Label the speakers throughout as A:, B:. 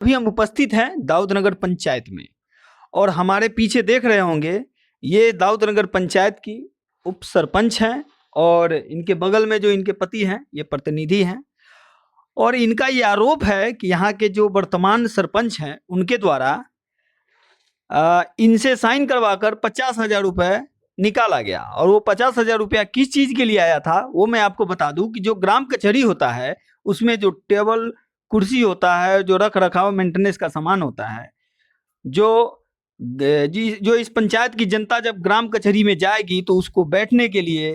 A: अभी हम उपस्थित हैं दाऊदनगर पंचायत में और हमारे पीछे देख रहे होंगे ये दाऊदनगर पंचायत की उप सरपंच हैं और इनके बगल में जो इनके पति हैं ये प्रतिनिधि हैं और इनका ये आरोप है कि यहाँ के जो वर्तमान सरपंच हैं उनके द्वारा इनसे साइन करवाकर 50,000 रुपये निकाला गया। और वो 50,000 रुपया किस चीज़ के लिए आया था वो मैं आपको बता दूं कि जो ग्राम कचहरी होता है उसमें जो टेबल कुर्सी होता है, जो रख रखाव मेंटेनेंस का सामान होता है, जो इस पंचायत की जनता जब ग्राम कचहरी में जाएगी तो उसको बैठने के लिए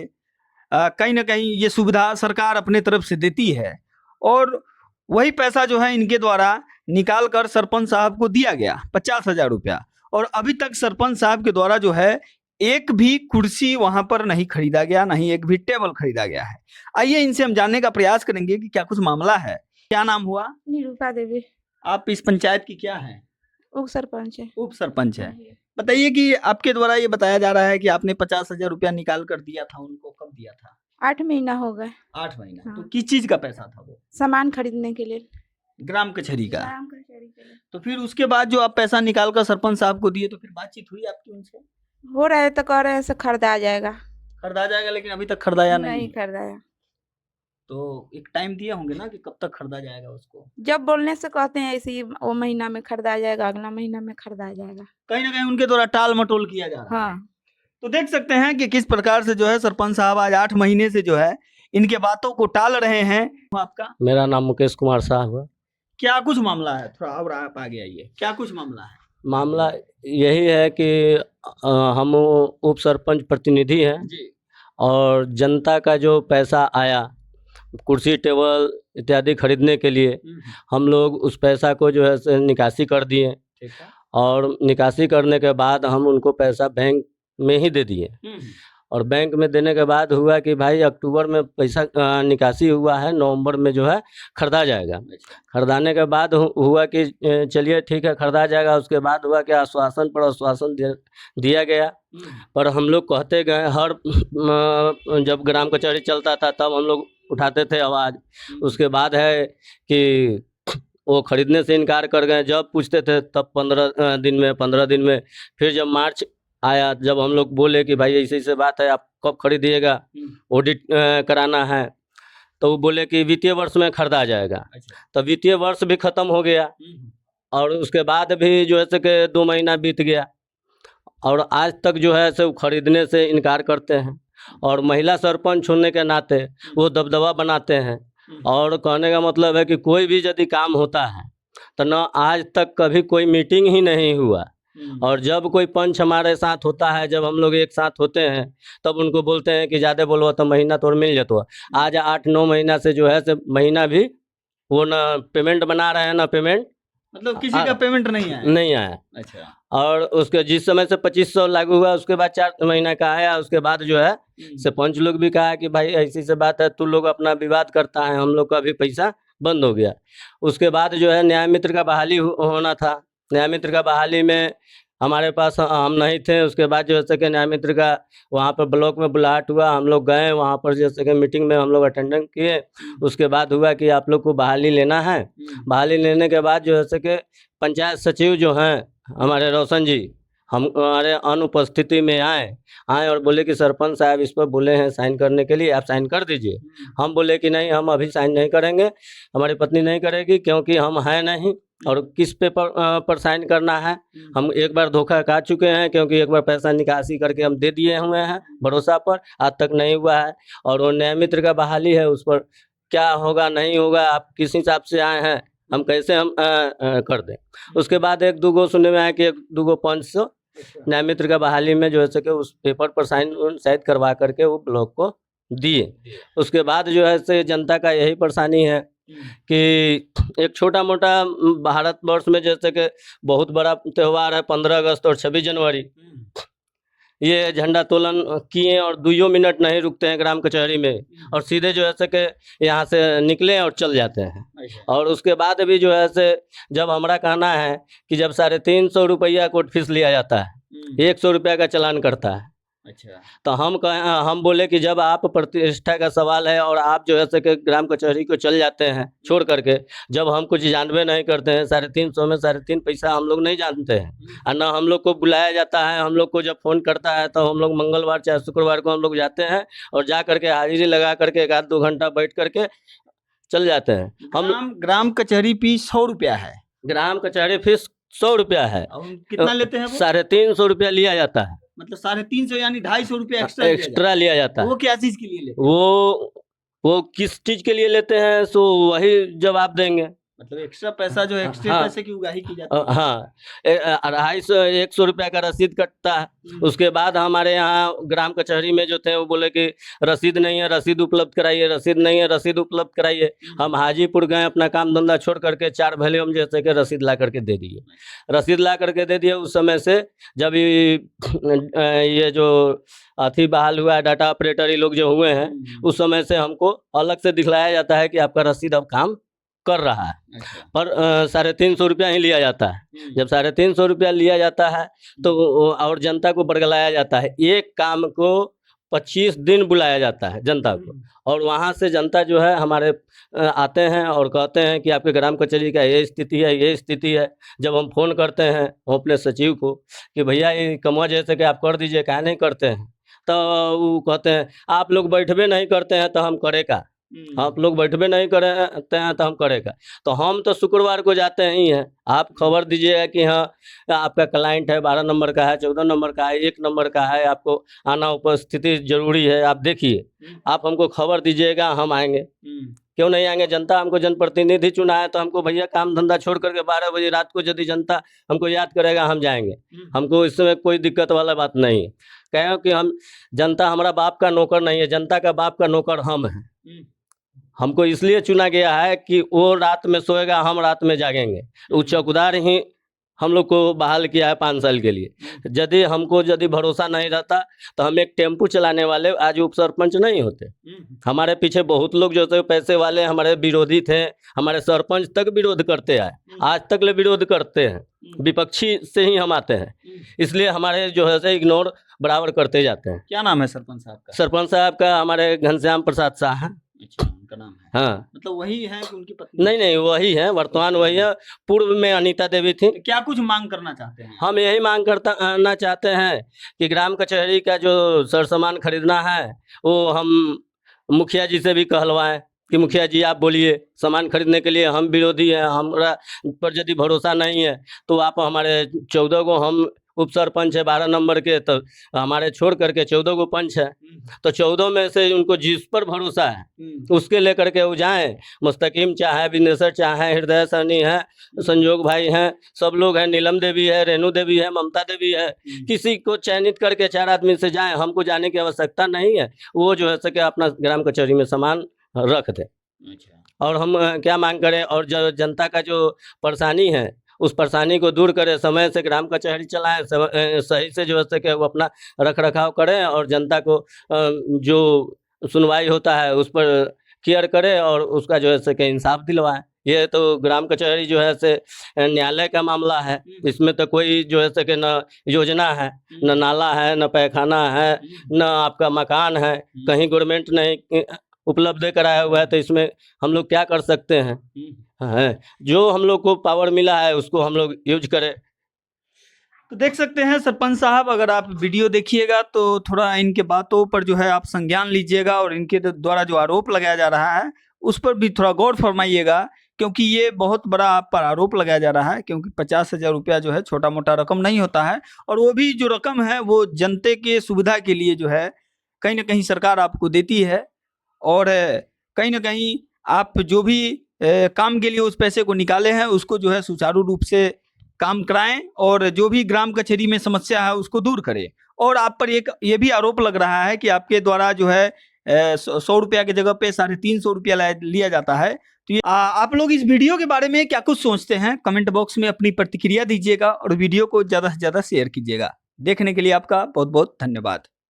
A: कहीं ना कहीं ये सुविधा सरकार अपने तरफ से देती है और वही पैसा जो है इनके द्वारा निकाल कर सरपंच साहब को दिया गया 50,000 रुपया। और अभी तक सरपंच साहब के द्वारा जो है एक भी कुर्सी वहां पर नहीं खरीदा गया, नहीं एक भी टेबल खरीदा गया है। आइए इनसे हम जानने का प्रयास करेंगे कि क्या कुछ मामला है। क्या नाम हुआ?
B: निरूपा देवी।
A: आप इस पंचायत की क्या है?
B: उप सरपंच है।
A: उप सरपंच है। बताइए कि आपके द्वारा ये बताया जा रहा है कि आपने 50,000 रुपया निकाल कर दिया था उनको, कब दिया था?
B: 8 महीना हो गए।
A: 8 महीना।
B: हाँ।
A: तो किस चीज का पैसा था वो?
B: सामान खरीदने के लिए।
A: ग्राम कचहरी का।
B: ग्राम कचहरी के लिए।
A: तो फिर उसके बाद जो आप पैसा निकाल कर सरपंच साहब को दिए तो फिर बातचीत हुई आपकी उनसे?
B: हो रहा है तो कह रहे हैं से खरीदा जाएगा।
A: खरीदा जाएगा, लेकिन अभी तक खरीदाया नहीं
B: खरीदाया।
A: तो एक टाइम दिए होंगे ना कि कब तक खरीदा जाएगा उसको?
B: जब बोलने से कहते हैं इसी वो महीना में खरीदा जाएगा, अगला महीना में खरीदा जाएगा।
A: कहीं ना कहीं उनके द्वारा टाल मटोल किया जा रहा है।
B: हाँ।
A: तो देख सकते हैं कि किस प्रकार से जो है सरपंच साहब आज 8 महीने से जो है इनके बातों को टाल रहे हैं। आपका?
C: मेरा नाम मुकेश कुमार साहब है।
A: क्या कुछ मामला है? थोड़ा और आप आगे आइए। क्या कुछ मामला है?
C: मामला यही है कि हम उप सरपंच प्रतिनिधि हैं
A: जी।
C: और जनता का जो पैसा आया कुर्सी टेबल इत्यादि खरीदने के लिए हम लोग उस पैसा को जो है से निकासी कर दिए।
A: ठीक है।
C: और निकासी करने के बाद हम उनको पैसा बैंक में ही दे दिए। और बैंक में देने के बाद हुआ कि भाई अक्टूबर में पैसा निकासी हुआ है, नवंबर में जो है खरीदा जाएगा। खरीदाने के बाद हुआ कि चलिए ठीक है खरीदा जाएगा। उसके बाद हुआ कि आश्वासन पर आश्वासन दिया गया, पर हम लोग कहते गए हर जब ग्राम कचहरी चलता था तब हम लोग उठाते थे आवाज़। उसके बाद है कि वो खरीदने से इनकार कर गए। जब पूछते थे तब 15 दिन में फिर जब मार्च आया, जब हम लोग बोले कि भाई ऐसे ऐसे बात है, आप कब खरीदिएगा, ऑडिट कराना है, तो वो बोले कि वित्तीय वर्ष में खरीदा जाएगा। तो वित्तीय वर्ष भी ख़त्म हो गया और उसके बाद भी जो है से कि 2 महीना बीत गया और आज तक जो है से खरीदने से इनकार करते हैं। और महिला सरपंच होने के नाते वो दबदबा बनाते हैं और कहने का मतलब है कि कोई भी यदि काम होता है तो न आज तक कभी कोई मीटिंग ही नहीं हुआ। और जब कोई पंच हमारे साथ होता है, जब हम लोग एक साथ होते हैं तब उनको बोलते हैं कि ज़्यादा बोलो तो महीना तो मिल जाता। आज 8-9 महीना से जो है से महीना भी वो ना पेमेंट बना रहे हैं ना पेमेंट,
A: मतलब किसी का पेमेंट नहीं आया। अच्छा।
C: और उसके जिस समय से 2500 लागू हुआ उसके बाद 4 महीना का आया। उसके बाद जो है से पंच लोग भी कहा कि भाई ऐसी से बात है, तू लोग अपना विवाद करता है, हम लोग का भी पैसा बंद हो गया। उसके बाद जो है न्याय मित्र का बहाली होना था। न्याय मित्र का बहाली में हमारे पास हम नहीं थे। उसके बाद जो है कि न्याय मित्र का वहाँ पर ब्लॉक में बुलाहट हुआ, हम लोग गए वहाँ पर जैसे कि मीटिंग में हम लोग अटेंडेंस किए। उसके बाद हुआ कि आप लोग को बहाली लेना है। बहाली लेने के बाद जो है कि पंचायत सचिव जो हैं हमारे रोशन जी हमारे अनुपस्थिति में आए और बोले कि सरपंच साहब इस पर बोले हैं साइन करने के लिए, आप साइन कर दीजिए। हम बोले कि नहीं, हम अभी साइन नहीं करेंगे, हमारी पत्नी नहीं करेगी क्योंकि हम हैं नहीं और किस पेपर पर साइन करना है। हम एक बार धोखा खा चुके हैं क्योंकि एक बार पैसा निकासी करके हम दे दिए हुए हैं भरोसा पर, आज तक नहीं हुआ है। और वो न्याय मित्र का बहाली है, उस पर क्या होगा नहीं होगा, आप किस हिसाब से आए हैं, हम कैसे हम कर दें। उसके बाद 1-2 सुनने में आया कि 1-2 पंच से न्याय मित्र का बहाली में जो है कि उस पेपर पर साइन शायद करवा करके वो ब्लॉक को दिए। उसके बाद जो है से जनता का यही परेशानी है कि एक छोटा मोटा भारतवर्ष में जैसे कि बहुत बड़ा त्यौहार है 15 अगस्त और 26 जनवरी, ये झंडा तोलन किए और 2 मिनट नहीं रुकते हैं ग्राम कचहरी में और सीधे जो है से कि यहाँ से निकले और चल जाते हैं। और उसके बाद भी जो है से जब हमारा कहना है कि जब 350 रुपया कोर्ट फीस लिया जाता है, 100 रुपया का चालान करता है,
A: अच्छा।
C: तो हम बोले कि जब आप प्रतिष्ठा का सवाल है और आप जो है सो कि ग्राम कचहरी को चल जाते हैं छोड़ करके, जब हम कुछ जानबे नहीं करते हैं, 350 में 3.5 पैसा हम लोग नहीं जानते हैं और ना हम लोग को बुलाया जाता है। हम लोग को जब फ़ोन करता है तो हम लोग मंगलवार चाहे शुक्रवार को हम लोग जाते हैं और जा करके हाजिरी लगा करके 1 आध 2 घंटा बैठ करके चल जाते हैं। हम
A: ग्राम कचहरी फीस 100 रुपया है
C: ग्राम कचहरी फीस 100 रुपया है।
A: और कितना लेते हैं वो?
C: 350 रुपया लिया जाता है।
A: मतलब 350 यानी 250 रुपया
C: एक्स्ट्रा लिया जाता है।
A: वो क्या चीज के लिए लेते हैं?
C: वो किस चीज के लिए लेते हैं सो वही जवाब देंगे।
A: मतलब एक्स्ट्रा पैसा जो है एक्स्ट्रा
C: हाँ।
A: पैसे की उगाही की जाती है।
C: हाँ, 250 100 रुपया का रसीद कटता है। उसके बाद हमारे यहाँ ग्राम कचहरी में जो थे वो बोले कि रसीद नहीं है, रसीद उपलब्ध कराइए, रसीद नहीं है, रसीद उपलब्ध कराइए। हम हाजीपुर गए, अपना काम धंधा छोड़ करके 4 वॉल्यूम जैसे कि रसीद ला करके दे दिए। रसीद ला करके दे दिए। उस समय से जब ये जो अथी बहाल हुआ है, डाटा ऑपरेटर ये लोग जो हुए हैं, उस समय से हमको अलग से दिखलाया जाता है कि आपका रसीद अब काम कर रहा है।
A: अच्छा।
C: पर 350 रुपया ही लिया जाता है। जब 350 रुपया लिया जाता है तो और जनता को बरगलाया जाता है। एक काम को 25 दिन बुलाया जाता है जनता को, और वहाँ से जनता जो है हमारे आते हैं और कहते हैं कि आपके ग्राम कचहरी का ये स्थिति है, ये स्थिति है। जब हम फ़ोन करते हैं अपने सचिव को कि भैया ये कमवा जैसे कि आप कर दीजिए, काहे नहीं करते हैं, तो वो कहते हैं आप लोग बैठबे नहीं करते हैं तो हम करेगा। आप लोग बैठबे नहीं करते हैं तो हम करेगा। तो हम तो शुक्रवार को जाते ही हैं। आप खबर दीजिएगा कि हाँ आपका क्लाइंट है, 12 नंबर का है, 14 नंबर का है, 1 नंबर का है, आपको आना उपस्थिति जरूरी है, आप देखिए, आप हमको खबर दीजिएगा, हम आएंगे। क्यों नहीं आएंगे? जनता हमको जनप्रतिनिधि चुना है तो हमको भैया काम धंधा छोड़ करके 12 बजे रात को यदि जनता हमको याद करेगा हम जाएंगे। हमको इसमें कोई दिक्कत वाला बात नहीं है। कहें कि हम जनता हमारा बाप का नौकर नहीं है, जनता का बाप का नौकर हम हैं। हमको इसलिए चुना गया है कि वो रात में सोएगा, हम रात में जागेंगे। वो चौकीदार ही हम लोग को बहाल किया है 5 साल के लिए। यदि हमको भरोसा नहीं रहता तो हम एक टेम्पू चलाने वाले आज उप सरपंच नहीं होते। हमारे पीछे बहुत लोग जो थे पैसे वाले हमारे विरोधी थे, हमारे सरपंच तक विरोध करते आए, आज तक ले विरोध करते हैं। विपक्षी से ही हम आते हैं, इसलिए हमारे जो है इग्नोर बराबर करते जाते हैं।
A: क्या नाम है सरपंच साहब का?
C: सरपंच साहब का हमारे घनश्याम प्रसाद शाह है।
A: अच्छा, उनका नाम है।
C: हाँ,
A: मतलब वही है कि उनकी पत्नी?
C: नहीं वही है, वर्तमान वही है। पूर्व में अनीता देवी थी।
A: क्या कुछ मांग करना चाहते हैं?
C: हम यही मांग करना चाहते हैं कि ग्राम कचहरी का जो सरसामान खरीदना है वो हम मुखिया जी से भी कहलवाएं कि मुखिया जी आप बोलिए, सामान खरीदने के लिए हम विरोधी हैं। हमारा पर यदि भरोसा नहीं है तो आप हमारे 14 को हम उप सरपंच है 12 नंबर के, तो हमारे छोड़ करके 14 को पंच है, तो 14 में से उनको जिस पर भरोसा है उसके लेकर के वो जाएँ। मुस्तकीम चाहे, विनेश्वर चाहे, हृदय सैनी है, संजोग भाई हैं, सब लोग हैं, नीलम देवी है, रेणु देवी है, ममता देवी है, किसी को चयनित करके 4 आदमी से जाएँ। हमको जाने की आवश्यकता नहीं है। वो जो है सके अपना ग्राम कचहरी में सामान रख दे। और हम क्या मांग करें? और जो जनता का जो परेशानी है उस परेशानी को दूर करें, समय से ग्राम कचहरी चलाएं, सही से जो है कि वो अपना रख रखाव करें और जनता को जो सुनवाई होता है उस पर केयर करें और उसका जो है कि इंसाफ दिलवाएं। ये तो ग्राम कचहरी जो है से न्यायालय का मामला है। इसमें तो कोई जो है कि न योजना है, न नाला है, न पैखाना है, न आपका मकान है, कहीं गवर्नमेंट नहीं उपलब्ध कराया हुआ है। तो इसमें हम लोग क्या कर सकते हैं? है जो हम लोग को पावर मिला है उसको हम लोग यूज करें।
A: तो देख सकते हैं सरपंच साहब, अगर आप वीडियो देखिएगा तो थोड़ा इनके बातों पर जो है आप संज्ञान लीजिएगा और इनके द्वारा जो आरोप लगाया जा रहा है उस पर भी थोड़ा गौर फरमाइएगा, क्योंकि ये बहुत बड़ा आप पर आरोप लगाया जा रहा है। क्योंकि 50,000 रुपया जो है छोटा मोटा रकम नहीं होता है, और वो भी जो रकम है वो जनते के सुविधा के लिए जो है कहीं ना कहीं सरकार आपको देती है, और कहीं ना कहीं आप जो भी काम के लिए उस पैसे को निकाले हैं उसको जो है सुचारू रूप से काम कराएं और जो भी ग्राम कचहरी में समस्या है उसको दूर करें। और आप पर एक ये भी आरोप लग रहा है कि आपके द्वारा जो है 100 रुपया की जगह पे 350 रुपया लिया जाता है। तो ये आप लोग इस वीडियो के बारे में क्या कुछ सोचते हैं? कमेंट बॉक्स में अपनी प्रतिक्रिया दीजिएगा और वीडियो को ज़्यादा से ज़्यादा शेयर कीजिएगा। देखने के लिए आपका बहुत बहुत धन्यवाद।